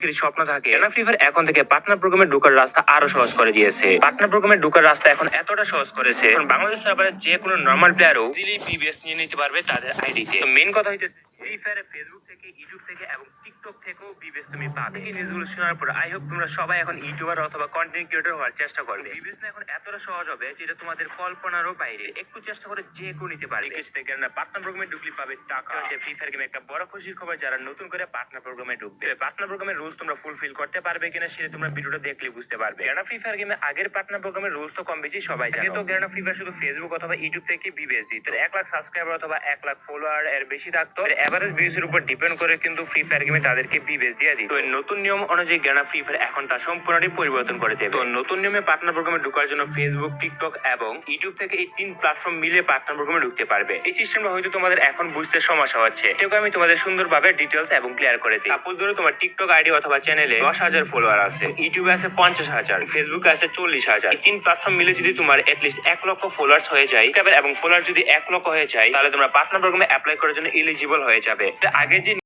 স্বপ্ন থাকে না। ফ্রি ফায়ার এখন থেকে পার্টনার প্রোগ্রামে ঢোকার রাস্তা আরো সহজ করে দিয়েছে। পার্টনার প্রোগ্রামে ঢোকার রাস্তা এখন এতটা সহজ করেছে এখন বাংলাদেশ সার্ভারে যে কোনো নরমাল প্লেয়ারও ইজিলি বিবিএস নিয়ে নিতে পারবে তাদের আইডিতে। মেইন কথা হইতেছে ফ্রি ফায়ারে ফেসবুক থেকে, ইউটিউব থেকে এবং টিকটক থেকেও বিবিএস তুমি পাবে। এই নিউজগুলো শোনার পর আই হোপ তোমরা সবাই এখন ইউটিউবার অথবা কন্টেন্ট ক্রিয়েটর হওয়ার চেষ্টা করবে। বিবিএস এখন এতটা সহজ হবে যেটা তোমাদের কল্পনারও বাইরে। একটু চেষ্টা করে যে কেউ নিতে পারবে। কিছু থেকে না পার্টনার প্রোগ্রামে ঢুকলে পাবে টাকা। ফ্রি ফায়ার গেমে একটা বড় খুশির খবর, যারা নতুন করে পার্টনার প্রোগ্রামে ঢুকবে, পার্টনার প্রোগ্রামের রুলস তোমরা ফুলফিল করতে পারবে কিনা সেটা তোমরা ভিডিওটা দেখলে বুঝতে পারবে। কেন ফ্রি ফায়ার গেমে আগের পার্টনার প্রোগ্রামের রুলস তো কম বেশি সবাই জানে। তো কেন ফ্রি ফায়ার শুধু ফেসবুক অথবা ইউটিউব থেকে বিবিএস দিত। 1 লাখ সাবস্ক্রাইবার অথবা 1 লাখ ফলোয়ার এর বেশি থাকতো, এভারেজ ভিউজ এর উপর ডিপেন্ড করে কিন্তু ফ্রি ফায়ার গেমে তাদেরকে বিবিএস দিয়ে দিত। তো নতুন নিয়ম অনুযায়ী গেনা ফ্রি ফায়ার এখন তা সম্পূর্ণরূপে পরিবর্তন করে দেবে। তো নতুন নিয়মে পার্টনার প্রোগ্রামে ঢোকার জন্য ফেসবুক, টিকটক এবং ইউটিউব থেকে এই 3 প্ল্যাটফর্ম মিলে পার্টনার প্রোগ্রামে ঢুকতে পারবে। এই সিস্টেমটা হয়তো তোমাদের এখন বুঝতে সমস্যা হচ্ছে, এটাকে আমি তোমাদের সুন্দরভাবে ডিটেইলস এবং ক্লিয়ার করে দিই। সাপোজ ধরো তোমার টিকটক আইডি অথবা চ্যানেলে 10,000 ফলোয়ার আছে, ইউটিউবে আছে 50,000, ফেসবুকে আছে 40,000। এই 3 প্ল্যাটফর্ম মিলে যদি তোমার এটলিস্ট 1 লক্ষ ফলোয়ার্স হয়ে যায় এবং ফলোয়ার যদি 1 লক্ষ হয়ে যায়, তাহলে তোমরা পার্টনার প্রোগ্রামে অ্যাপ্লাই করার জন্য এলিজিবল হয়ে যাবে। আগে যে